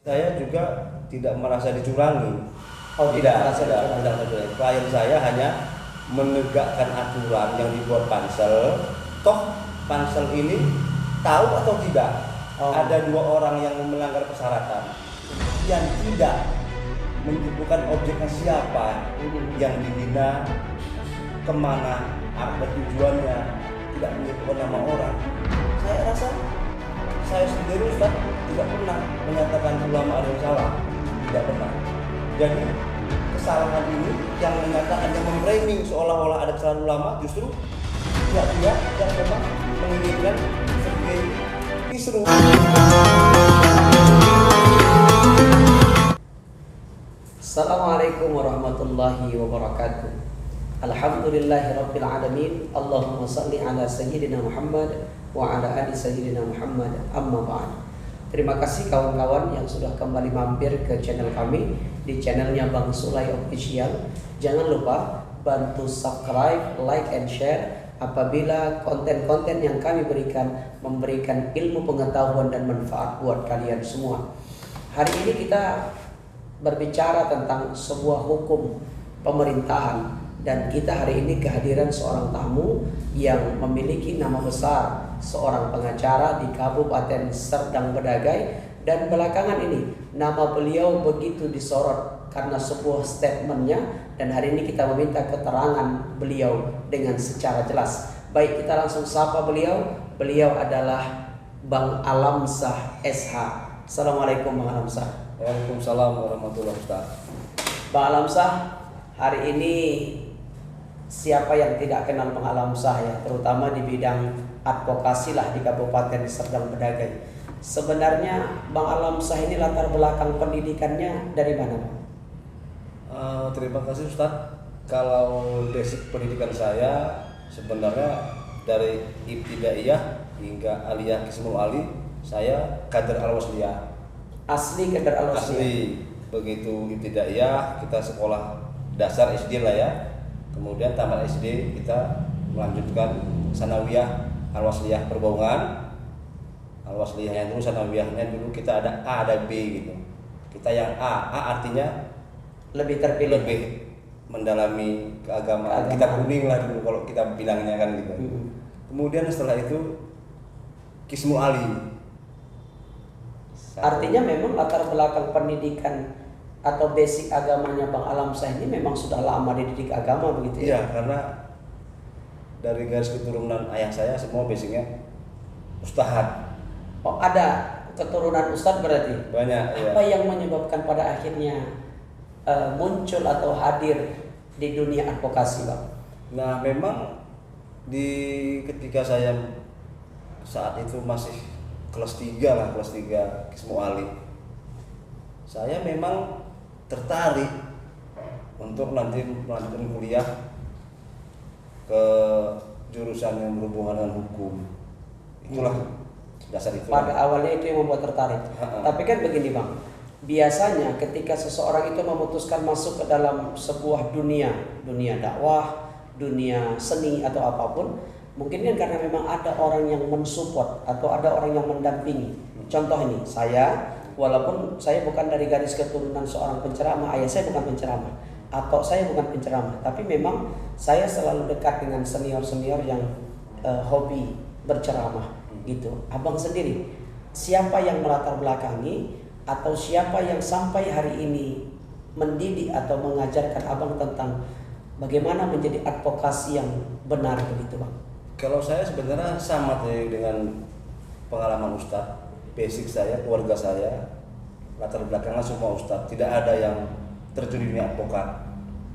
Saya juga tidak merasa dicurangi. Oh, tidak merasa dicurangi. Tidak. Klien saya hanya menegakkan aturan yang dibuat pansel. Toh pansel ini tahu atau tidak ada dua orang yang melanggar persyaratan yang tidak menyebutkan objeknya siapa, yang dibina, kemana, apa tujuannya, tidak menyebutkan nama orang. Saya rasa saya sendiri Ustaz tidak pernah menyatakan ulama ada yang salah, tidak pernah. Jadi kesalahan ini yang menyatakan, yang memframing seolah-olah ada kesalahan ulama, justru pihak-pihak yang memang menginginkan sebagai kisru. Assalamualaikum warahmatullahi wabarakatuh. Alhamdulillahirabbil alamin. Allahumma shalli ala sayyidina Muhammad wa ala ali sayyidina Muhammad. Amma ba'd. Terima kasih kawan-kawan yang sudah kembali mampir ke channel kami di channelnya Bang Sulay Official. Jangan lupa bantu subscribe, like and share apabila konten-konten yang kami berikan memberikan ilmu pengetahuan dan manfaat buat kalian semua. Hari ini kita berbicara tentang sebuah hukum pemerintahan, dan kita hari ini kehadiran seorang tamu yang memiliki nama besar, seorang pengacara di Kabupaten Serdang Bedagai, dan belakangan ini nama beliau begitu disorot karena sebuah statementnya, dan hari ini kita meminta keterangan beliau dengan secara jelas. Baik, kita langsung sapa beliau. Beliau adalah Bang Alamsyah SH. Assalamualaikum Bang Alamsyah. Waalaikumsalam warahmatullahi wabarakatuh. Bang Alamsyah, hari ini siapa yang tidak kenal Bang Alamsyah ya, terutama di bidang advokasi lah di Kabupaten Serdang Bedagai. Sebenarnya Bang Alamsyah ini latar belakang pendidikannya dari mana, Bang? Terima kasih Ustadz. Kalau basic pendidikan saya sebenarnya dari ibtidaiyah hingga aliyah Kismul Ali, saya kader Al-Wasliyah. Asli kader Al-Wasliyah. Asli. Begitu ibtidaiyah kita sekolah dasar SD lah ya. Kemudian tamat SD kita melanjutkan sanawiyah Al-Wasliyah Perbaungan. Al-Wasliyahnya dulu, sanawiyahnya dulu kita ada A ada B gitu. Kita yang A artinya lebih terpilih, lebih mendalami keagamaan. Kita kuning lah dulu kalau kita bilangnya kan gitu. Kemudian setelah itu Kismul Ali. Artinya memang latar belakang pendidikan atau basic agamanya Bang Alamsyah ini memang sudah lama dididik agama begitu ya? Iya, karena dari garis keturunan ayah saya semua basicnya ustadz. Oh, ada keturunan ustadz berarti? Banyak. Apa ya. yang menyebabkan pada akhirnya muncul atau hadir di dunia advokasi, Bang? Nah, memang ketika saya saat itu masih kelas 3 lah, kelas 3 Kismu Ali, saya memang tertarik untuk nanti melanjutkan kuliah ke jurusan yang berhubungan dengan hukum. Itulah dasar itu. Pada awalnya itu yang membuat tertarik. Tapi kan begini, Bang, biasanya ketika seseorang itu memutuskan masuk ke dalam sebuah dunia dakwah, dunia seni atau apapun, mungkin kan karena memang ada orang yang mensupport atau ada orang yang mendampingi. Contoh ini, saya walaupun saya bukan dari garis keturunan seorang penceramah, ayah saya bukan penceramah atau saya bukan penceramah, tapi memang saya selalu dekat dengan senior-senior yang hobi berceramah gitu. Abang sendiri, siapa yang melatar belakangi atau siapa yang sampai hari ini mendidik atau mengajarkan abang tentang bagaimana menjadi advokasi yang benar begitu, Bang? Kalau saya sebenarnya sama dengan pengalaman Ustadz. Basic saya, keluarga saya, latar belakangnya semua Ustadz. Tidak ada yang terjun di dunia advokat.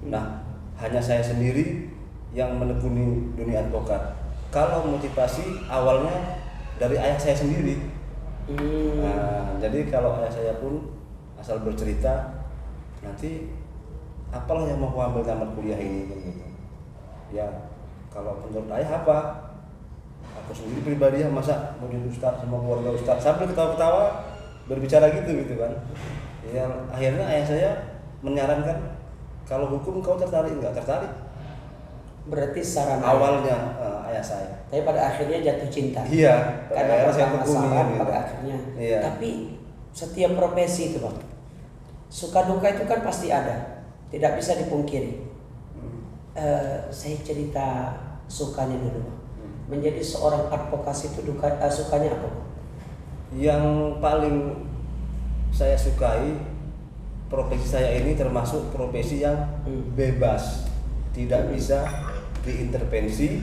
Nah, hanya saya sendiri yang menekuni dunia advokat. Kalau motivasi awalnya dari ayah saya sendiri. Nah, jadi kalau ayah saya pun asal bercerita, nanti apalah yang mau ambil tamat kuliah ini gitu. Ya, kalau menurut ayah apa? Aku sendiri pribadi ya, masa mau jadi ustadz sama keluarga ustadz, sambil ketawa-ketawa berbicara gitu kan. Ya, akhirnya ayah saya menyarankan, kalau hukum kau tertarik? Enggak tertarik. Berarti saran awalnya ayah saya. Tapi pada akhirnya jatuh cinta. Iya. Karena pertama saran gitu. pada akhirnya. Iya. Tapi setiap profesi itu Bang, suka duka itu kan pasti ada, tidak bisa dipungkiri. Saya cerita sukanya dulu Bang. Menjadi seorang advokasi itu sukanya apa Bang? Yang paling saya sukai, profesi saya ini termasuk profesi yang bebas, tidak bisa diintervensi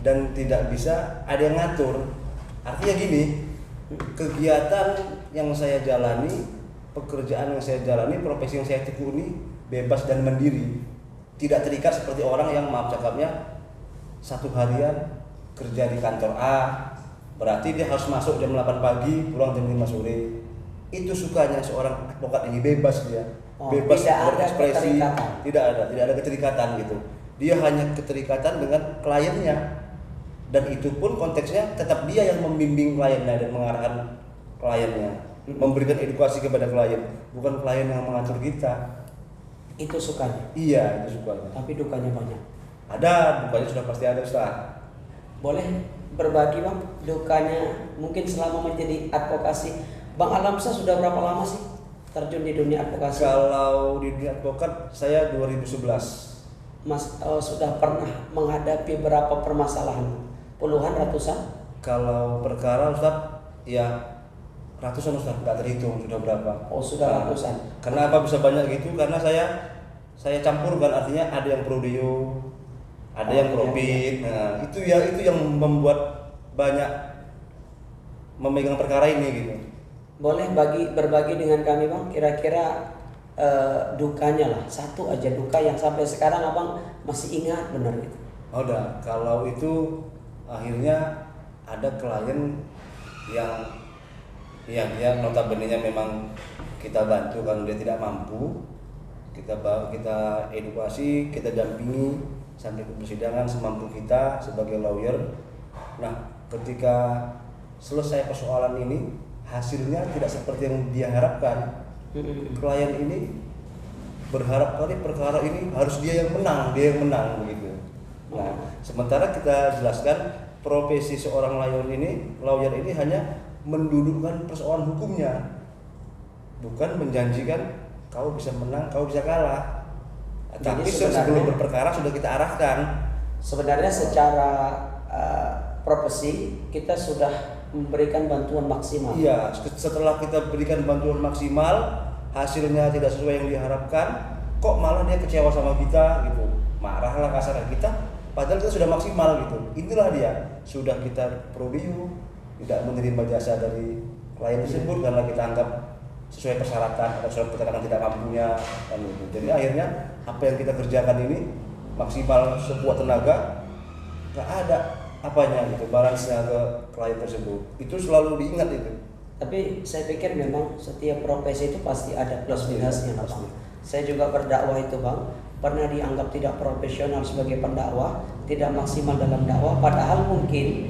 dan tidak bisa ada yang ngatur. Artinya gini, kegiatan yang saya jalani, pekerjaan yang saya jalani, profesi yang saya tekuni bebas dan mandiri, tidak terikat seperti orang yang maaf cakapnya satu harian kerja di kantor A, berarti dia harus masuk jam 8 pagi, pulang jam 5 sore. Itu sukanya seorang advokat ini, bebas dia, bebas berekspresi, tidak ada keterikatan gitu. Dia hanya keterikatan dengan kliennya, dan itu pun konteksnya tetap dia yang membimbing kliennya dan mengarahkan kliennya, memberikan edukasi kepada klien, bukan klien yang mengatur kita. Itu sukanya. Iya, itu sukanya. Tapi dukanya banyak. Ada, dukanya sudah pasti ada Ustaz. Boleh berbagi Bang dukanya mungkin selama menjadi advokasi. Bang Alamsyah sudah berapa lama sih terjun di dunia advokasi? Kalau di dunia advokat saya 2011. Mas sudah pernah menghadapi berapa permasalahan? Puluhan, ratusan? Kalau perkara Ustaz, ya ratusan Ustaz, nggak terhitung sudah berapa. Oh sudah ratusan. Kenapa bisa banyak gitu? Karena saya campurkan, artinya ada yang prodeo, ada yang profit. Nah itu yang membuat banyak memegang perkara ini gitu. Boleh berbagi dengan kami Bang, kira-kira dukanya lah, satu aja duka yang sampai sekarang Abang masih ingat benar gitu. Oh udah, kalau itu akhirnya ada klien yang ya dia notabene-nya memang kita bantu kalau dia tidak mampu, kita edukasi, kita dampingi sampai ke persidangan semampu kita sebagai lawyer. Nah, ketika selesai persoalan ini, hasilnya tidak seperti yang dia harapkan. Klien ini berharap kali perkara ini harus dia yang menang begitu. Nah, sementara kita jelaskan profesi seorang lawyer ini hanya mendudukkan persoalan hukumnya, bukan menjanjikan kau bisa menang, kau bisa kalah. Tapi sebelum berperkara sudah kita arahkan. Sebenarnya secara profesi kita sudah memberikan bantuan maksimal. Iya, setelah kita berikan bantuan maksimal, hasilnya tidak sesuai yang diharapkan, kok malah dia kecewa sama kita gitu, marahlah kasar kita, padahal kita sudah maksimal gitu. Itulah dia, sudah kita prodeo, tidak menerima jasa dari klien tersebut karena kita anggap sesuai persyaratan atau sesuai keterangan tidak mampunya kan gitu. Jadi akhirnya apa yang kita kerjakan ini maksimal sekuat tenaga, nggak ada apanya gitu, balance-nya ke klien tersebut. Itu selalu diingat itu. Tapi saya pikir memang setiap profesi itu pasti ada plus minusnya Bang. Saya juga berdakwah itu Bang, pernah dianggap tidak profesional sebagai pendakwah, tidak maksimal dalam dakwah, padahal mungkin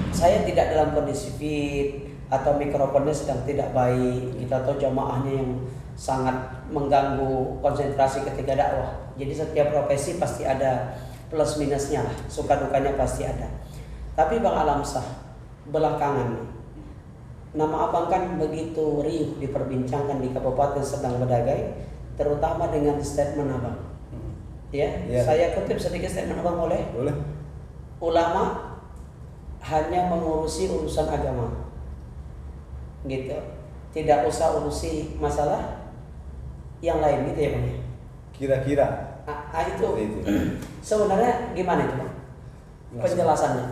saya tidak dalam kondisi fit atau mikrofonnya sedang tidak baik, kita tahu jamaahnya yang sangat mengganggu konsentrasi ketika dakwah. Jadi setiap profesi pasti ada plus minusnya lah, suka dukanya pasti ada. Tapi Bang Alamsyah, belakangan nama Abang kan begitu riuh diperbincangkan di Kabupaten Serdang Bedagai, terutama dengan statement Abang. Ya. Saya kutip sedikit statement Abang, boleh? Boleh. Ulama hanya mengurusi urusan agama, gitu. Tidak usah urusi masalah yang lain, gitu ya Bang. Kira-kira. Itu sebenarnya gimana itu Bang? Penjelasannya.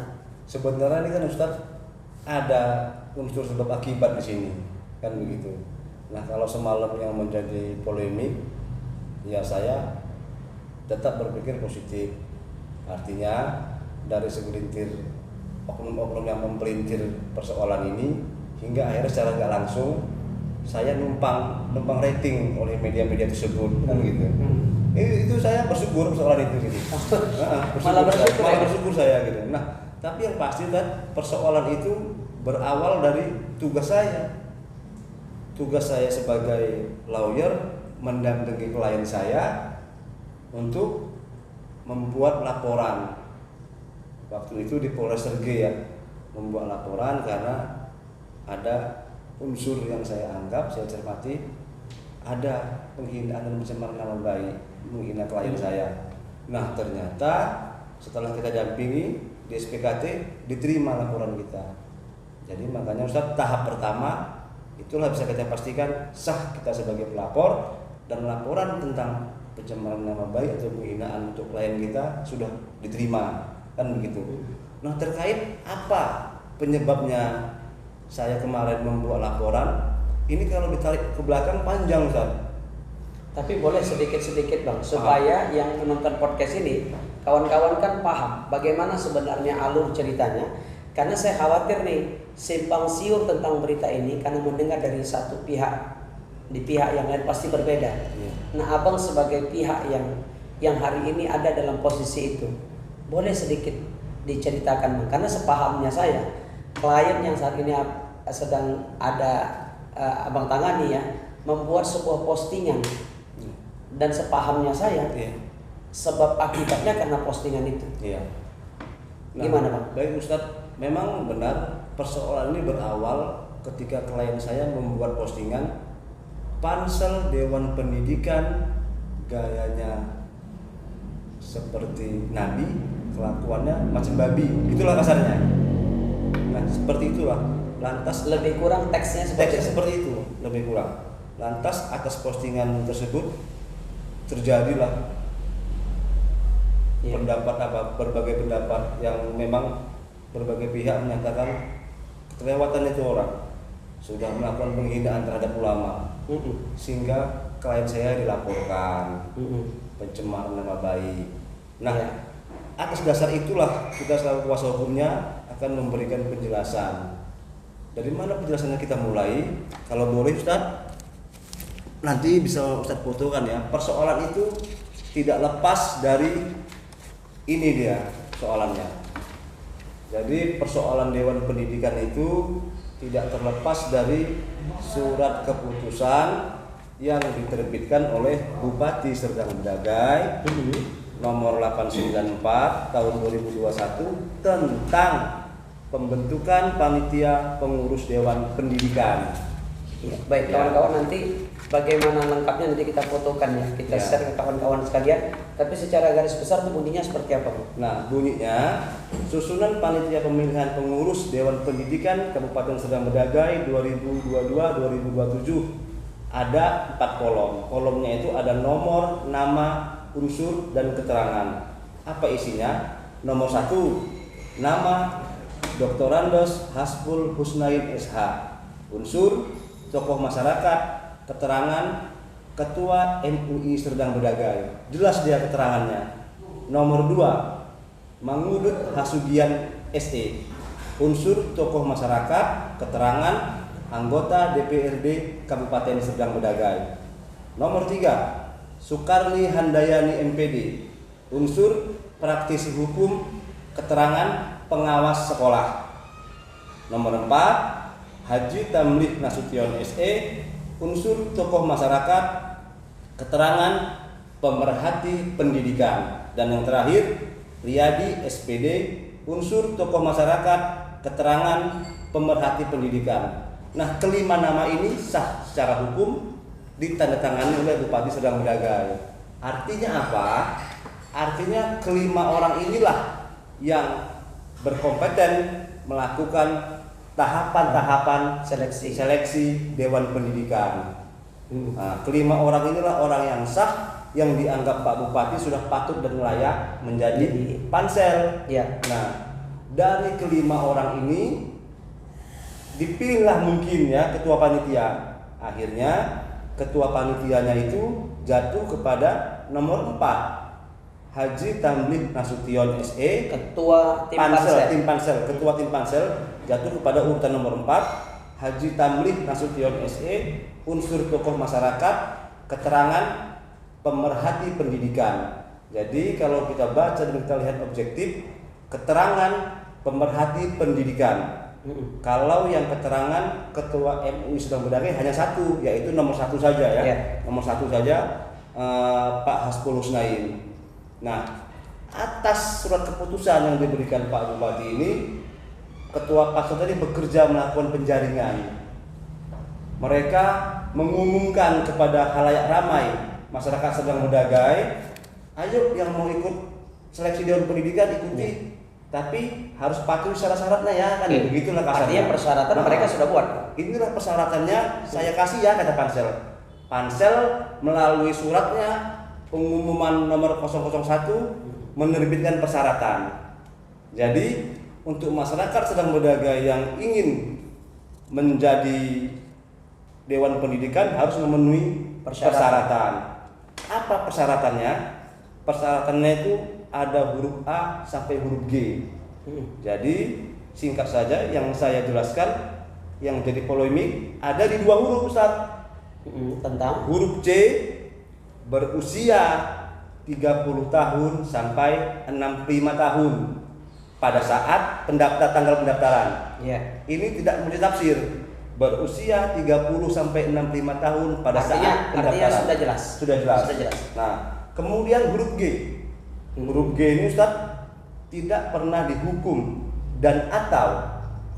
Sebenarnya ini kan Ustadz ada unsur sebab akibat di sini, kan begitu. Nah kalau semalam yang menjadi polemik, ya saya tetap berpikir positif. Artinya dari segelintir oknum-oknum yang mempelintir persoalan ini, hingga akhirnya secara nggak langsung saya numpang rating oleh media-media tersebut, kan gitu. Itu saya bersyukur persoalan itu gitu. Malah bersyukur saya gitu. Nah, tapi yang pasti kan persoalan itu berawal dari tugas saya. Tugas saya sebagai lawyer mendampingi klien saya untuk membuat laporan. Waktu itu di Polres Serge ya, membuat laporan karena ada unsur yang saya anggap, saya cermati ada penghinaan dan pencemaran nama baik, menghina klien saya. Nah ternyata setelah kita dampingi di SPKT diterima laporan kita. Jadi makanya Ustadz, tahap pertama itulah bisa kita pastikan sah kita sebagai pelapor, dan laporan tentang pencemaran nama baik atau penghinaan untuk klien kita sudah diterima, kan begitu. Nah terkait apa penyebabnya saya kemarin membuat laporan ini, kalau ditarik ke belakang panjang Ustaz. Tapi boleh sedikit-sedikit Bang, supaya yang menonton podcast ini kawan-kawan kan paham bagaimana sebenarnya alur ceritanya. Karena saya khawatir nih simpang siur tentang berita ini, karena mendengar dari satu pihak, di pihak yang lain pasti berbeda. Nah abang sebagai pihak yang hari ini ada dalam posisi itu, boleh sedikit diceritakan Bang? Karena sepahamnya saya, klien yang saat ini sedang ada abang tangani ya, membuat sebuah postingan, dan sepahamnya saya sebab akibatnya karena postingan itu. Nah, gimana Bang? Baik Ustadz, memang benar persoalan ini berawal ketika klien saya membuat postingan Pansel Dewan Pendidikan gayanya seperti nabi, kelakuannya macam babi, itulah kasarnya. Nah seperti itulah. Lantas lebih kurang teksnya seperti itu, lebih kurang. Lantas atas postingan tersebut terjadilah berbagai pendapat yang memang berbagai pihak menyatakan kelewatan itu orang sudah melakukan penghinaan terhadap ulama, sehingga klien saya dilaporkan pencemaran nama baik. Nah atas dasar itulah kita selaku kuasa hukumnya akan memberikan penjelasan. Dari mana penjelasannya kita mulai? Kalau boleh Ustaz, nanti bisa Ustaz fotokan ya. Persoalan itu tidak lepas dari ini dia soalannya. Jadi persoalan Dewan Pendidikan itu tidak terlepas dari surat keputusan yang diterbitkan oleh Bupati Serdang Bedagai nomor 894 tahun 2021 tentang pembentukan panitia pengurus Dewan Pendidikan. Ya, baik kawan-kawan, nanti bagaimana lengkapnya nanti kita fotokan ya, kita share ke kawan-kawan sekalian. Tapi secara garis besar itu bunyinya seperti apa Bang? Nah bunyinya, susunan panitia pemilihan pengurus Dewan Pendidikan Kabupaten Serdang Bedagai 2022-2027 ada 4 kolom. Kolomnya itu ada nomor, nama, unsur, dan keterangan. Apa isinya? Nomor 1, nama Dr. Randos Hasbul Husnain SH. Unsur tokoh masyarakat, keterangan Ketua MUI Serdang Bedagai. Jelas dia keterangannya. Nomor 2, Mangudut Hasugian SE. Unsur tokoh masyarakat, keterangan anggota DPRD Kabupaten Serdang Bedagai. Nomor 3, Sukarni Handayani MPD. Unsur praktisi hukum, keterangan pengawas sekolah. Nomor 4, Haji Tamlih Nasution SE. Unsur tokoh masyarakat, keterangan pemerhati pendidikan. Dan yang terakhir, Riyadi SPD. Unsur tokoh masyarakat, keterangan pemerhati pendidikan. Nah kelima nama ini sah secara hukum ditandatangani oleh Bupati Serdang Bedagai. Artinya apa? Artinya kelima orang inilah yang berkompeten melakukan tahapan-tahapan seleksi Dewan Pendidikan. Nah, kelima orang inilah orang yang sah, yang dianggap Pak Bupati sudah patut dan layak menjadi pansel. Nah, dari kelima orang ini dipilihlah mungkin ya ketua panitia. Akhirnya ketua panitianya itu jatuh kepada nomor 4, Haji Tamlih Nasution SE, ketua tim pansel. Ketua tim pansel jatuh kepada urutan nomor 4, Haji Tamlih Nasution SE. Unsur tokoh masyarakat, keterangan pemerhati pendidikan. Jadi kalau kita baca dan kita lihat objektif, keterangan pemerhati pendidikan. Kalau yang keterangan ketua MUI Serdang Bedagai hanya satu, yaitu nomor 1 saja ya. Nomor 1 saja Pak Hasbul Husnain. Nah, atas surat keputusan yang diberikan Pak Bupati ini, ketua pansel tadi bekerja melakukan penjaringan. mereka mengumumkan kepada khalayak ramai, masyarakat sedang berdagai, ayo yang mau ikut seleksi Dewan Pendidikan ikuti, tapi harus patuhi syarat-syaratnya ya kan, begitulah kasarnya. Artinya persyaratan mereka sudah buat. Inilah persyaratannya saya kasih ya, kata Pansel. Pansel melalui suratnya pengumuman nomor 001 menerbitkan persyaratan. Jadi untuk masyarakat sedang berdagai yang ingin menjadi Dewan Pendidikan harus memenuhi persyaratan. Apa persyaratannya? Persyaratannya itu ada huruf A sampai huruf G. Jadi singkat saja yang saya jelaskan, yang jadi polemik ada di 2 huruf, Ustaz. Tentang huruf C berusia 30 tahun sampai 65 tahun pada saat tanggal pendaftaran. Ya. Ini tidak menjadi tafsir. Berusia 30 sampai 65 tahun pada saat pendaftaran. Artinya sudah jelas. Sudah jelas. Sudah jelas. Nah, kemudian huruf G. Huruf G ini, Ustaz, tidak pernah dihukum dan atau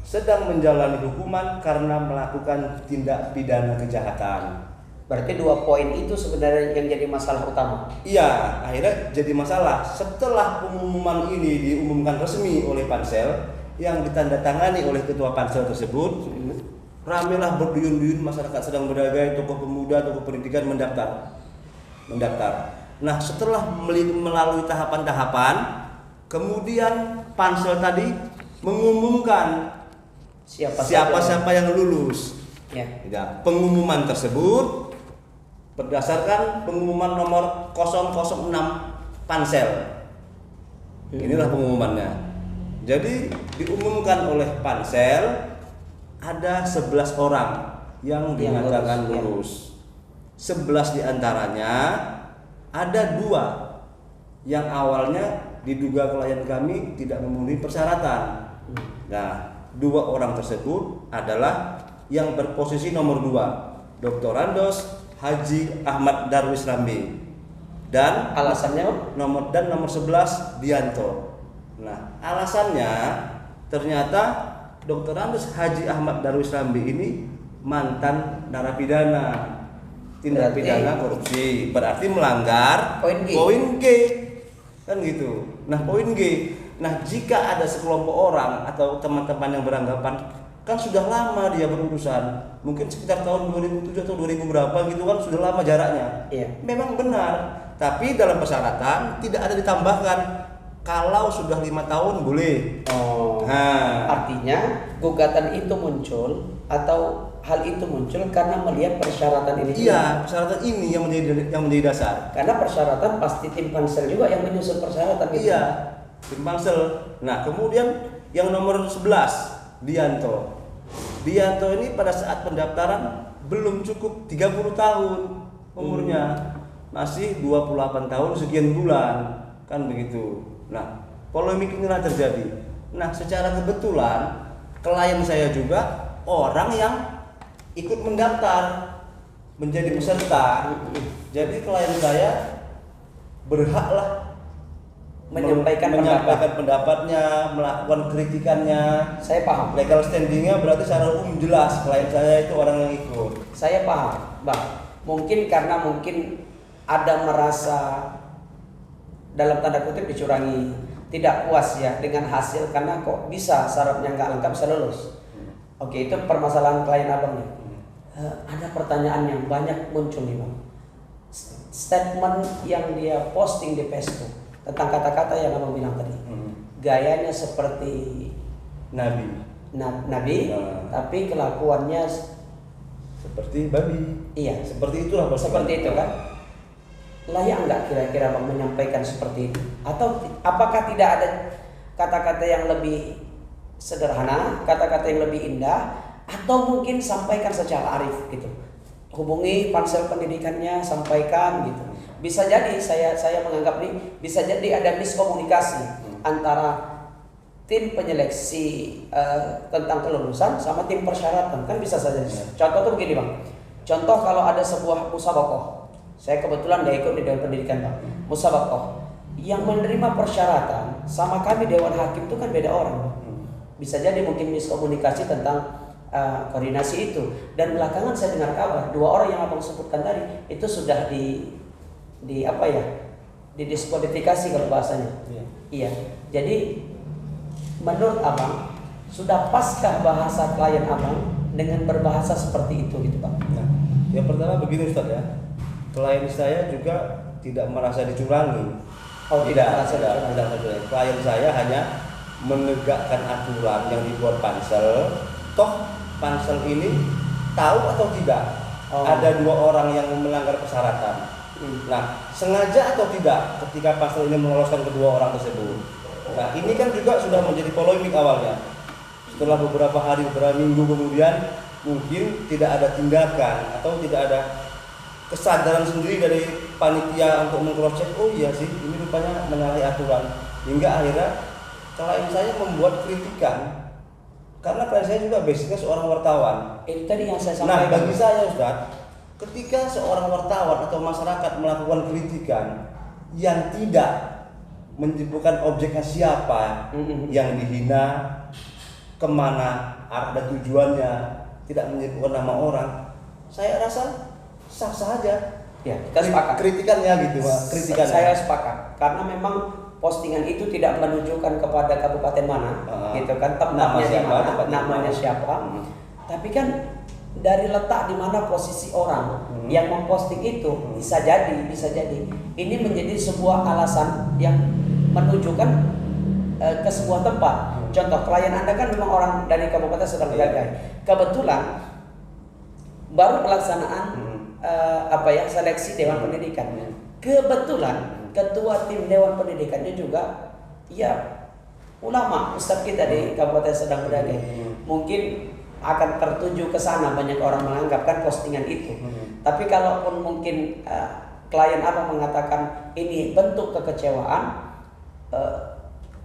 sedang menjalani hukuman karena melakukan tindak pidana kejahatan. Berarti 2 poin itu sebenarnya yang jadi masalah utama. Iya, akhirnya jadi masalah. Setelah pengumuman ini diumumkan resmi oleh Pansel yang ditandatangani oleh ketua Pansel tersebut, ramailah berduyun-duyun masyarakat sedang berdagai, tokoh pemuda, tokoh pendidikan mendaftar. Nah, setelah melalui tahapan-tahapan, kemudian Pansel tadi mengumumkan siapa yang lulus. Ya. Pengumuman tersebut berdasarkan pengumuman nomor 006 Pansel. Inilah pengumumannya. Jadi diumumkan oleh Pansel ada 11 orang yang dinyatakan lulus. 11 diantaranya ada 2 yang awalnya diduga klien kami tidak memenuhi persyaratan. Nah, 2 orang tersebut adalah yang berposisi nomor 2, Dr. Randos Haji Ahmad Darwis Rambi, dan alasannya nomor 11 Dianto. Nah, alasannya ternyata Dr. Randos Haji Ahmad Darwis Rambi ini mantan narapidana tindak pidana korupsi, berarti melanggar poin G. Kan gitu. Nah, poin G. Nah, jika ada sekelompok orang atau teman-teman yang beranggapan kan sudah lama dia berurusan, mungkin sekitar tahun 2007 atau 2000 berapa gitu kan, sudah lama jaraknya. Iya. Memang benar, tapi dalam persyaratan tidak ada ditambahkan kalau sudah 5 tahun boleh. Artinya gugatan itu muncul atau hal itu muncul karena melihat persyaratan ini. Iya, persyaratan ini yang menjadi dasar. Karena persyaratan pasti tim Pansel juga yang menyusun persyaratan itu. Iya, tim Pansel. Nah, kemudian yang nomor 11 Dianto ini pada saat pendaftaran belum cukup 30 tahun umurnya, masih 28 tahun sekian bulan, kan begitu. Nah, polemik inilah terjadi. Nah, secara kebetulan klien saya juga orang yang ikut mendaftar menjadi peserta. Jadi klien saya berhaklah menyampaikan pendapatnya, melakukan kritikannya. Saya paham. Legal standingnya berarti secara umum jelas klien saya itu orang yang ikut. Saya paham, Bang. Mungkin karena ada merasa dalam tanda kutip dicurangi, tidak puas ya dengan hasil karena kok bisa syaratnya nggak lengkap bisa lulus. Oke, itu permasalahan klien abang nih. Ada pertanyaan yang banyak muncul nih, Bang. Statement yang dia posting di Facebook tentang kata-kata yang abang bilang tadi, gayanya seperti Nabi, tapi kelakuannya seperti babi. Iya, seperti itulah. Seperti itu kan. Layak nggak kira-kira Bang menyampaikan seperti itu? Atau apakah tidak ada kata-kata yang lebih sederhana, kata-kata yang lebih indah, atau mungkin sampaikan secara arif gitu? Hubungi Pansel pendidikannya, sampaikan gitu. Bisa jadi saya menganggap ini bisa jadi ada miskomunikasi antara tim penyeleksi tentang kelulusan sama tim persyaratan, kan bisa saja. Contoh tuh begini, Bang. Contoh kalau ada sebuah musabaqah, saya kebetulan nggak ikut di Dewan Pendidikan, Bang. Musabaqah yang menerima persyaratan sama kami Dewan Hakim itu kan beda orang, Bang. Bisa jadi mungkin miskomunikasi tentang koordinasi itu. Dan belakangan saya dengar kabar 2 orang yang abang sebutkan tadi itu sudah di apa ya, didiskualifikasi kalau bahasanya. Iya. Jadi menurut abang sudah paskah bahasa klien abang dengan berbahasa seperti itu gitu Pak? Nah, yang pertama begini Ustaz ya, klien saya juga tidak merasa dicurangi. Oh, tidak. Klien saya hanya menegakkan aturan yang dibuat pansel. Toh pansel ini tahu atau tidak ada 2 orang yang melanggar persyaratan. Nah, sengaja atau tidak ketika pansel ini meloloskan kedua orang tersebut. Nah, ini kan juga sudah menjadi polemik awalnya. Setelah beberapa hari, beberapa minggu kemudian, mungkin tidak ada tindakan atau tidak ada kesadaran sendiri dari panitia untuk meng-cross check. Oh iya sih, ini rupanya menyalahi aturan. Hingga akhirnya klien saya membuat kritikan. Karena klien saya juga basicnya seorang wartawan. Itu tadi yang saya sampaikan. Nah, bagi saya Ustaz, ketika seorang wartawan atau masyarakat melakukan kritikan yang tidak menyebutkan objeknya siapa yang dihina, kemana arah dan tujuannya, tidak menyebutkan nama orang, saya rasa sah-sah aja. Ya, kita sepakat. Kritikannya gitu, Pak. Kritikannya. Saya sepakat. Karena memang postingan itu tidak menunjukkan kepada kabupaten mana, gitu kan, tempatnya di mana, namanya siapa. Tapi kan dari letak di mana posisi orang yang memposting itu bisa jadi ini menjadi sebuah alasan yang menunjukkan ke sebuah tempat. Contoh, klien Anda kan memang orang dari Kabupaten Sedang Bedagai. Kebetulan baru pelaksanaan seleksi Dewan Pendidikan. Kebetulan ketua tim Dewan Pendidikannya juga ya ulama, ustadz kita di Kabupaten Sedang Bedagai. Mungkin akan tertuju ke sana, banyak orang menganggapkan postingan itu. Tapi kalaupun mungkin klien abang mengatakan ini bentuk kekecewaan,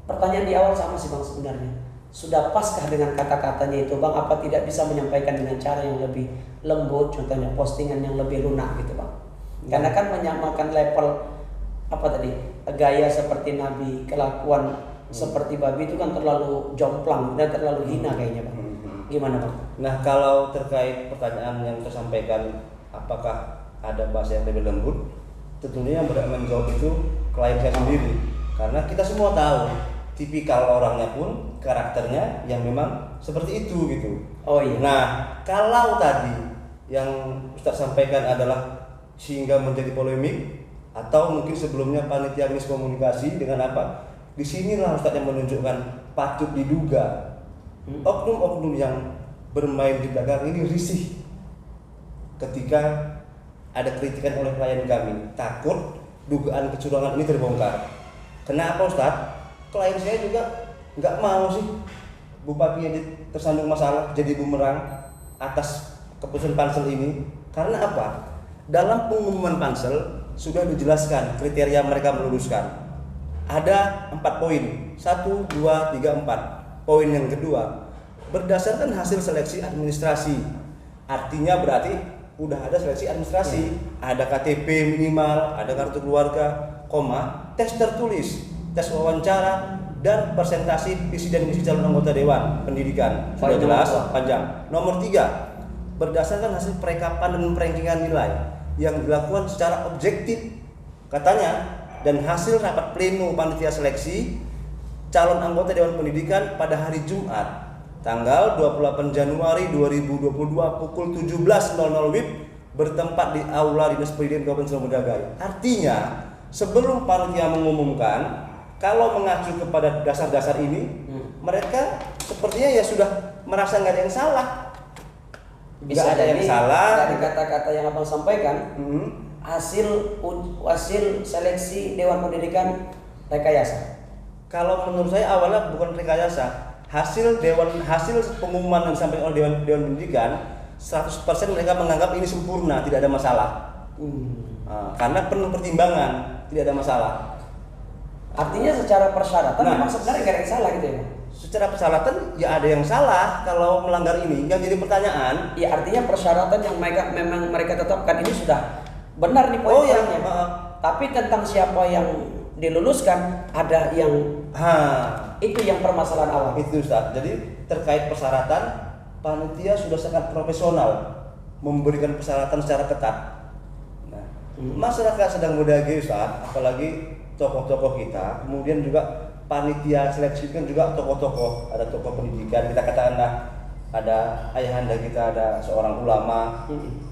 pertanyaan di awal sama sih bang sebenarnya. Sudah paskah dengan kata-katanya itu bang? Apa tidak bisa menyampaikan dengan cara yang lebih lembut? Contohnya postingan yang lebih lunak gitu bang. Karena kan menyamakan level gaya seperti Nabi, kelakuan seperti babi itu kan terlalu jomplang dan terlalu hina kayaknya bang. Gimana bang? Nah, kalau terkait pertanyaan yang saya sampaikan, apakah ada bahasa yang lebih lembut? Tentunya yang berhak menjawab itu klien saya sendiri. Karena kita semua tahu tipikal orangnya pun, karakternya yang memang seperti itu gitu. Oh iya. Nah, kalau tadi yang Ustaz sampaikan adalah sehingga menjadi polemik, atau mungkin sebelumnya panitia miskomunikasi dengan apa? Disinilah Ustaz yang menunjukkan patut diduga oknum-oknum yang bermain di belakang ini risih ketika ada kritikan oleh klien kami, takut dugaan kecurangan ini terbongkar. Kenapa Ustaz? Klien saya juga nggak mau sih bupatinya tersandung masalah jadi bumerang atas keputusan pansel ini. Karena apa? Dalam pengumuman pansel sudah dijelaskan kriteria mereka meluluskan. Ada 4 poin, 1, 2, 3, 4. Poin yang kedua, berdasarkan hasil seleksi administrasi. Artinya berarti udah ada seleksi administrasi, ada KTP minimal, ada kartu keluarga, tes tertulis, tes wawancara, dan presentasi visi dan misi calon anggota Dewan Pendidikan. Sudah jelas, panjang. Nomor 3, berdasarkan hasil perekapan dan perankingan nilai yang dilakukan secara objektif katanya, dan hasil rapat pleno panitia seleksi calon anggota Dewan Pendidikan pada hari Jumat tanggal 28 Januari 2022 pukul 17.00 WIB bertempat di Aula Dinas Pendidikan Kabupaten Sedang Bedagai. Artinya, sebelum panitia mengumumkan, kalau mengacu kepada dasar-dasar ini, mereka sepertinya ya sudah merasa nggak ada yang salah. Bisa ada yang salah dari kata-kata yang abang sampaikan. Hasil seleksi Dewan Pendidikan rekayasa. Kalau menurut saya awalnya bukan rekayasa, hasil pengumuman yang disampaikan oleh Dewan Pendidikan 100% mereka menganggap ini sempurna, tidak ada masalah. Karena penuh pertimbangan, tidak ada masalah. Artinya secara persyaratan memang sebenarnya nggak ada yang salah gitu ya? Secara persyaratan ya ada yang salah kalau melanggar ini. Yang jadi pertanyaan, ya artinya persyaratan yang mereka tetapkan ini sudah benar nih poin-poinnya. Tapi tentang siapa yang diluluskan ada yang itu yang permasalahan awal. Itu Ustaz. Jadi terkait persyaratan panitia sudah sangat profesional memberikan persyaratan secara ketat. Nah, masyarakat sedang mendagri Ustaz, apalagi tokoh-tokoh kita, kemudian juga panitia seleksi kan juga tokoh-tokoh, ada tokoh pendidikan, kita katakanlah ada ayahanda kita, ada seorang ulama.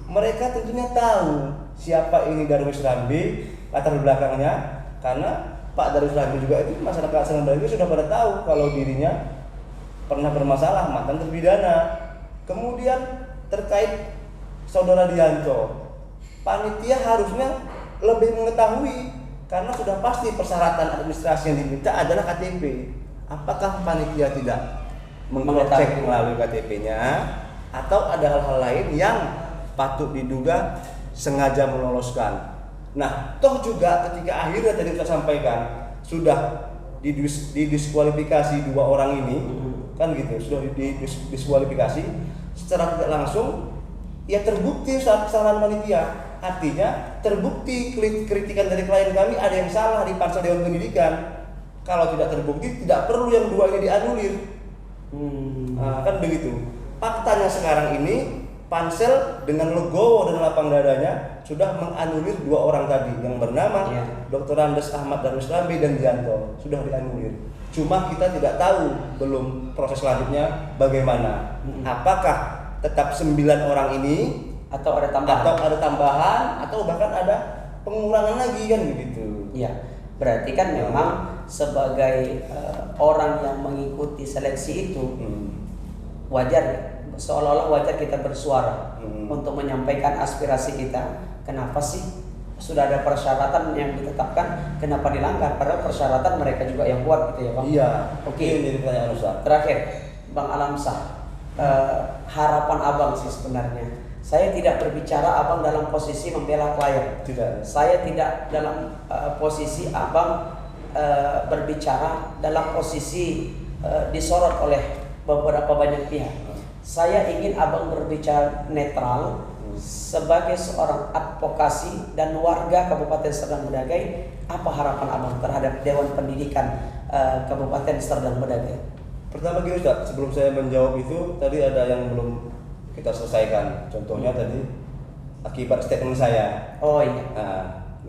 Mereka tentunya tahu siapa ini Darwis Rambi, latar belakangnya, karena Pak Darwis Rambi juga itu masyarakat Senang Bedagai sudah pada tahu kalau dirinya pernah bermasalah, mantan terpidana. Kemudian terkait Saudara Dianto, panitia harusnya lebih mengetahui karena sudah pasti persyaratan administrasi yang diminta adalah KTP. Apakah panitia tidak mengecek melalui KTP-nya atau ada hal-hal lain yang patut diduga sengaja meloloskan? Nah, toh juga ketika akhirnya tadi saya sampaikan sudah didiskualifikasi dua orang ini, kan gitu, sudah didiskualifikasi secara tidak langsung, ya terbukti saat kesalahan panitia. Artinya terbukti kritikan dari klien kami ada yang salah di Pansel Dewan Pendidikan. Kalau tidak terbukti, tidak perlu yang dua ini dianulir. Nah, kan begitu. Faktanya sekarang ini Pansel dengan legowo dan lapang dadanya sudah menganulir dua orang tadi yang bernama Dr. Andes Ahmad Darwis Rambi dan Dianto, sudah dianulir. Cuma kita tidak tahu belum proses selanjutnya bagaimana. Apakah tetap 9 orang ini atau ada tambahan atau bahkan ada pengurangan lagi kan begitu. Iya. Berarti kan memang sebagai orang yang mengikuti seleksi itu wajar ya, seolah-olah wajar kita bersuara untuk menyampaikan aspirasi kita. Kenapa sih sudah ada persyaratan yang ditetapkan, kenapa dilanggar? Padahal persyaratan mereka juga yang buat gitu ya Bang. Iya. Oke. Ini pertanyaan Ustaz. Terakhir, Bang Alamsah, harapan Abang sih sebenarnya. Saya tidak berbicara Abang dalam posisi membela klien. Tidak. Saya tidak dalam posisi Abang berbicara dalam posisi disorot oleh beberapa banyak pihak. Saya ingin Abang berbicara netral sebagai seorang advokasi dan warga Kabupaten Serdang Bedagai. Apa harapan Abang terhadap Dewan Pendidikan Kabupaten Serdang Bedagai? Pertama gini Ustaz, sebelum saya menjawab itu tadi ada yang belum kita selesaikan. Contohnya tadi akibat statement saya. Oh iya.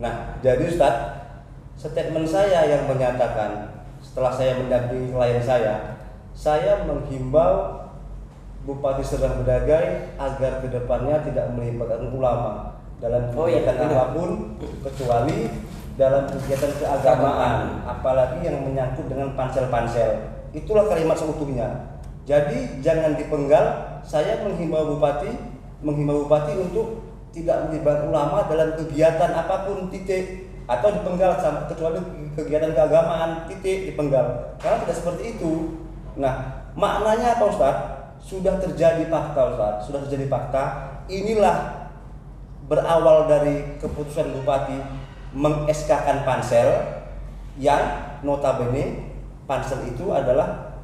Nah, jadi Ustaz, statement saya yang menyatakan setelah saya mendampingi klien saya menghimbau Bupati Serdang Bedagai agar kedepannya tidak melibatkan ulama dalam kegiatan apapun kecuali dalam kegiatan keagamaan, apalagi yang menyangkut dengan pansel-pansel. Itulah kalimat seutuhnya. Jadi jangan dipenggal. Saya menghimbau Bupati untuk tidak melibatkan ulama dalam kegiatan apapun, titik, atau dipenggal kecuali kegiatan keagamaan, titik, dipenggal. Karena tidak seperti itu. Nah, maknanya apa Ustaz? Sudah terjadi fakta Ustaz, sudah terjadi fakta. Inilah berawal dari keputusan Bupati meng-SK-kan pansel yang notabene pansel itu adalah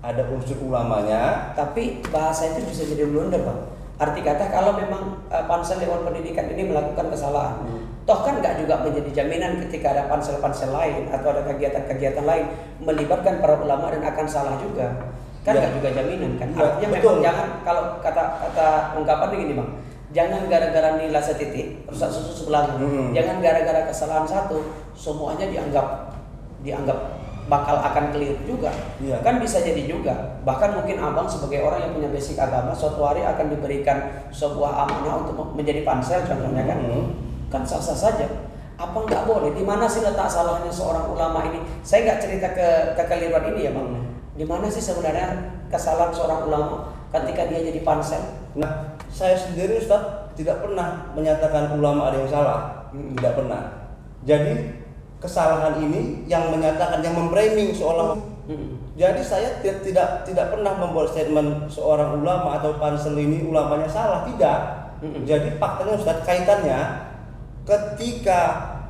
ada unsur ulamanya, tapi bahasa itu bisa jadi blunder Bang. Arti kata kalau memang pansel Dewan Pendidikan ini melakukan kesalahan, toh kan nggak juga menjadi jaminan ketika ada pansel-pansel lain atau ada kegiatan-kegiatan lain melibatkan para ulama dan akan salah juga, kan nggak juga jaminan kan? Artinya memang jangan, kalau kata ungkapan begini Bang, jangan gara-gara nilai setitik rusak susu sebelah, jangan gara-gara kesalahan satu semuanya dianggap bakal akan keliru juga. Kan bisa jadi juga. Bahkan mungkin Abang sebagai orang yang punya basic agama suatu hari akan diberikan sebuah amanah untuk menjadi pansel contohnya kan. Kan sah-sah saja. Apa nggak boleh? Di mana sih letak salahnya seorang ulama ini? Saya nggak cerita kekeliruan ini ya Bang. Di mana sih sebenarnya kesalahan seorang ulama ketika dia jadi pansel? Nah, saya sendiri Ustaz tidak pernah menyatakan ulama ada yang salah. Tidak pernah. Jadi kesalahan ini yang menyatakan, yang memframing seolah. Jadi saya tidak pernah membuat statement seorang ulama atau pansel ini ulamanya salah, tidak. Jadi faktanya Ustaz, kaitannya ketika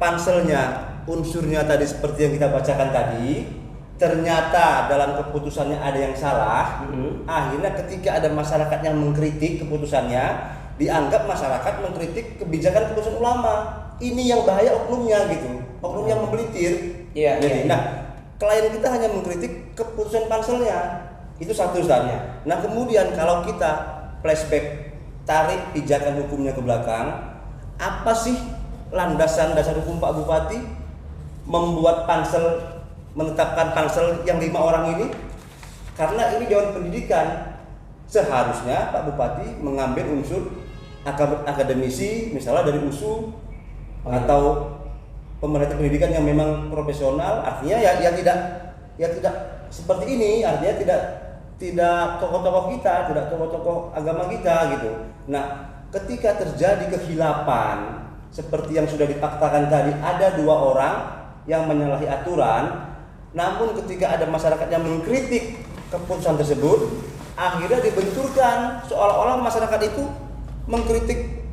panselnya unsurnya tadi seperti yang kita bacakan tadi, ternyata dalam keputusannya ada yang salah. Akhirnya ketika ada masyarakat yang mengkritik keputusannya, dianggap masyarakat mengkritik kebijakan keputusan ulama. Ini yang bahaya oknumnya gitu, oknum yang membelitir. Jadi, nah klien kita hanya mengkritik keputusan panselnya. Itu satu Ustaz. Ya. Nah kemudian kalau kita flashback, tarik pijakan hukumnya ke belakang, apa sih landasan dasar hukum Pak Bupati membuat pansel, menetapkan pansel yang 5 orang ini? Karena ini Dewan Pendidikan, seharusnya Pak Bupati mengambil unsur akademisi, misalnya dari USU atau pemerintah pendidikan yang memang profesional, artinya ya tidak seperti ini, artinya tidak tokoh-tokoh kita, tidak tokoh-tokoh agama kita gitu. Nah, ketika terjadi kehilapan seperti yang sudah difaktakan tadi, ada 2 orang yang menyalahi aturan, namun ketika ada masyarakat yang mengkritik keputusan tersebut, akhirnya dibenturkan seolah-olah masyarakat itu mengkritik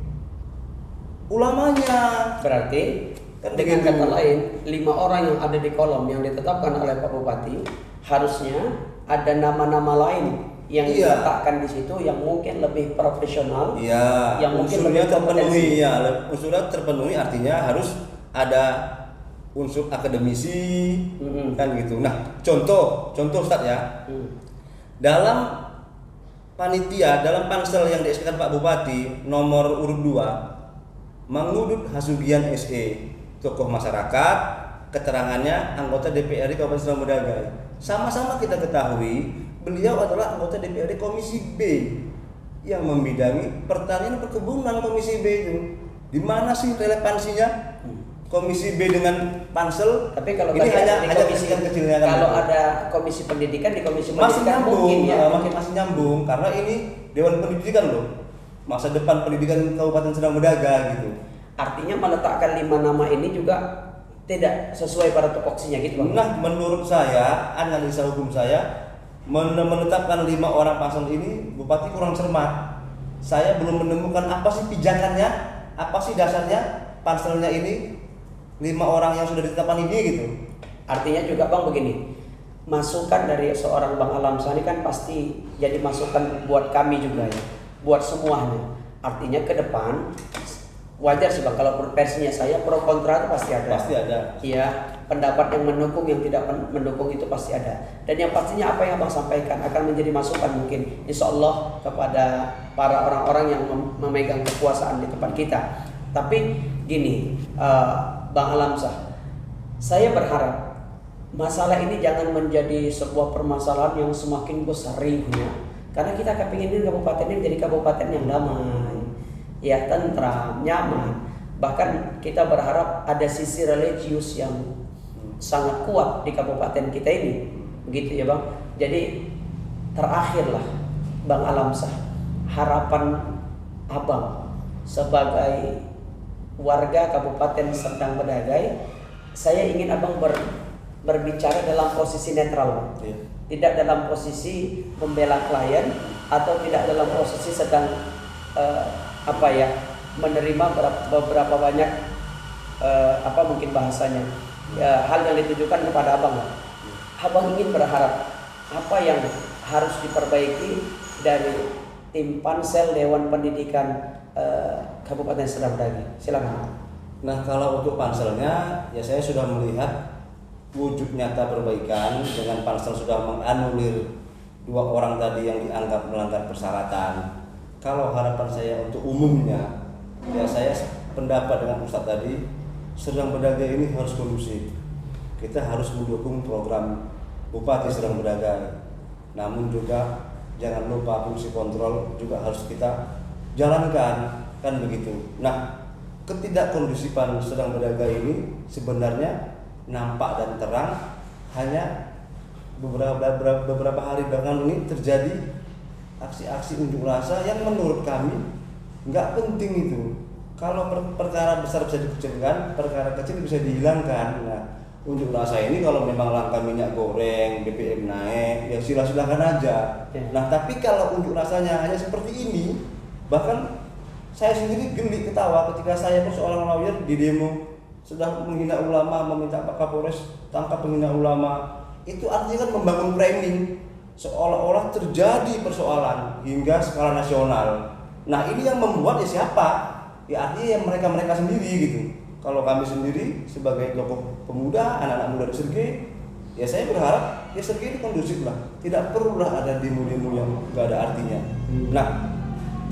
ulamanya. Berarti Kan dengan begitu. kata lain, 5 orang yang ada di kolom yang ditetapkan oleh Pak Bupati, harusnya ada nama-nama lain yang Iya. diletakkan di situ yang mungkin lebih profesional. Iya, yang mungkin unsurnya lebih terpenuhi kompetensi. ya, unsurnya terpenuhi artinya harus ada unsur akademisi kan gitu. Nah, contoh Ustaz ya. Dalam panitia, dalam pansel yang dieskan Pak Bupati nomor urut 2, Mangudut Hasugian SE, tokoh masyarakat, keterangannya anggota DPRD Kabupaten Sedang Bedagai. Sama-sama kita ketahui beliau adalah anggota DPRD Komisi B yang membidangi pertanian perkebunan. Komisi B itu di mana sih relevansinya Komisi B dengan pansel? Tapi kalau ini bagian di hanya komisi kecil-kecilnya kan. kalau ada komisi pendidikan, di komisi Masih pendidikan nyambung, mungkin ya. masih nyambung karena ini Dewan Pendidikan loh, masa depan pendidikan Kabupaten Sedang Bedagai gitu. Artinya meletakkan 5 nama ini juga tidak sesuai pada tupoksinya gitu Bang. Nah, menurut saya, analisa hukum saya, menetapkan 5 orang pansel ini Bupati kurang cermat. Saya belum menemukan apa sih pijakannya, apa sih dasarnya panselnya ini 5 orang yang sudah ditetapkan ini gitu. Artinya juga Bang begini, masukan dari seorang Bang Alamsyah ini kan pasti jadi masukan buat kami juga ya, buat semuanya. Artinya ke depan wajar sih Bang, kalau versinya saya pro kontra itu pasti ada. Pasti ada. Iya, pendapat yang mendukung, yang tidak mendukung itu pasti ada. Dan yang pastinya apa yang Abang sampaikan akan menjadi masukan mungkin insya Allah kepada para orang-orang yang memegang kekuasaan di tempat kita. Tapi gini, Bang Alamsyah, saya berharap masalah ini jangan menjadi sebuah permasalahan yang semakin besar riuhnya. Karena kita kepingin kabupaten ini menjadi kabupaten yang damai, ya tentram, nyaman. Bahkan kita berharap ada sisi religius yang sangat kuat di kabupaten kita ini, begitu ya Bang. Jadi terakhirlah Bang Alamsyah, harapan Abang sebagai warga Kabupaten Serdang Bedagai, saya ingin Abang berbicara dalam posisi netral Bang. Iya. Tidak dalam posisi membela klien atau tidak dalam posisi sedang menerima beberapa banyak mungkin bahasanya ya, hal yang ditujukan kepada Abang. Abang ingin berharap apa yang harus diperbaiki dari tim pansel Dewan Pendidikan Kabupaten Serdang Bedagai. Silakan. Nah, kalau untuk panselnya ya saya sudah melihat wujud nyata perbaikan dengan pansel sudah menganulir 2 orang tadi yang dianggap melanggar persyaratan. Kalau harapan saya untuk umumnya, ya saya pendapat dengan Ustadz tadi, Serdang Bedagai ini harus kondusif. Kita harus mendukung program Bupati Serdang Bedagai. Namun juga jangan lupa fungsi kontrol juga harus kita jalankan, kan begitu. Nah, ketidakkondusifan Serdang Bedagai ini sebenarnya nampak dan terang hanya beberapa hari belakangan ini terjadi aksi-aksi unjuk rasa yang menurut kami nggak penting itu. Kalau perkara besar bisa dikecilkan, perkara kecil bisa dihilangkan. Nah, unjuk rasa ini kalau memang langkah minyak goreng, BBM naik, ya silakan aja. Nah, tapi kalau unjuk rasanya hanya seperti ini, bahkan saya sendiri geli ketawa ketika saya pun seorang lawyer di demo sudah menghina ulama, meminta Pak Kapolres tangkap penghina ulama. Itu artinya kan membangun framing seolah-olah terjadi persoalan hingga skala nasional. Nah, ini yang membuat ya siapa? Ya artinya yang mereka sendiri gitu. Kalau kami sendiri sebagai tokoh pemuda, anak-anak muda di Sergei, Ya saya berharap ya Sergei ini kondusif lah, tidak perlulah ada demo-demo yang nggak ada artinya. Nah,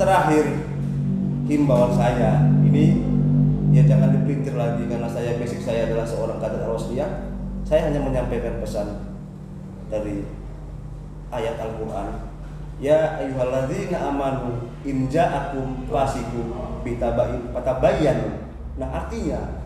terakhir himbauan saya ini ya jangan dipelintir lagi, karena basic saya adalah seorang kader Al-Wasliyah. Saya hanya menyampaikan pesan dari ayat Al-Quran, ya ayyuhalladzina amanu in ja'akum fasiqun bitaba'in fatabayyanu. Nah, artinya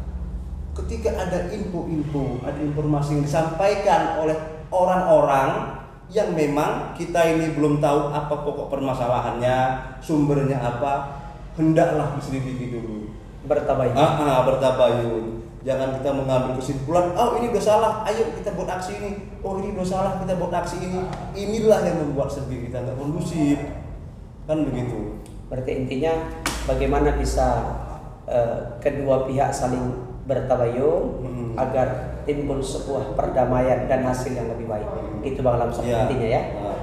ketika ada info-info, ada informasi yang disampaikan oleh orang-orang yang memang kita ini belum tahu apa pokok permasalahannya, sumbernya apa, hendaklah diselidiki dulu. Bertabayun. Bertabayun. Jangan kita mengambil kesimpulan, oh ini udah salah, ayo kita buat aksi ini. Oh ini udah salah, kita buat aksi ini. Inilah yang membuat Sergei kita nggak kondusif, kan begitu. Berarti intinya bagaimana bisa kedua pihak saling bertabayun agar timbul sebuah perdamaian dan hasil yang lebih baik. Itu Bang Lamsah intinya ya.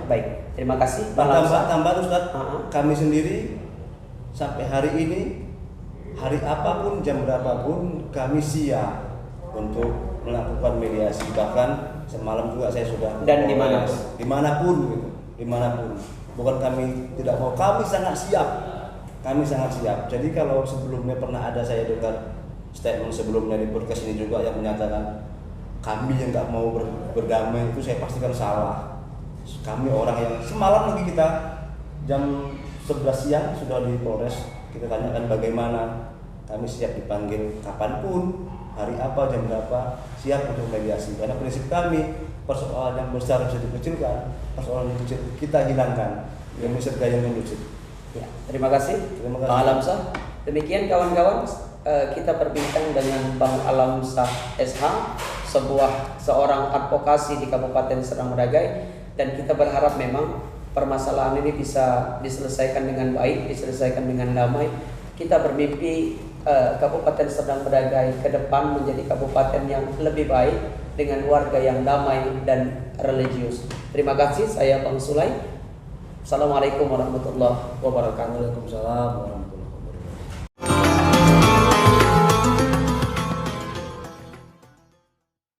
Baik, terima kasih Bang Lamsah. Tambah Ustaz, kami sendiri sampai hari ini, hari apapun, jam berapapun, kami siap untuk melakukan mediasi. Bahkan semalam juga saya sudah dan dimanapun gitu, dimanapun. Bukan kami tidak mau, kami sangat siap. Kami sangat siap. Jadi kalau sebelumnya pernah ada saya dengar statement sebelumnya di podcast ini juga yang menyatakan kami yang nggak mau berdamai, itu saya pastikan salah. Kami orang yang semalam lagi kita jam 11 siang sudah di Polres, kita tanyakan bagaimana, kami siap dipanggil kapanpun, hari apa, jam berapa, siap untuk mediasi. Karena prinsip kami, persoalan yang besar bisa dikecilkan, persoalan yang kecil kita hilangkan, yang Sergei yang kondusif. Ya, terima kasih Bang Alamsah. Demikian kawan-kawan, kita berbincang dengan Bang Alamsah SH, seorang advokasi di Kabupaten Serdang Bedagai, dan kita berharap memang permasalahan ini bisa diselesaikan dengan baik, diselesaikan dengan damai. Kita bermimpi Kabupaten Serdang Bedagai ke depan menjadi kabupaten yang lebih baik dengan warga yang damai dan religius. Terima kasih, saya Bang Sulai. Assalamualaikum warahmatullahi wabarakatuh. Waalaikumsalam warahmatullahi wabarakatuh.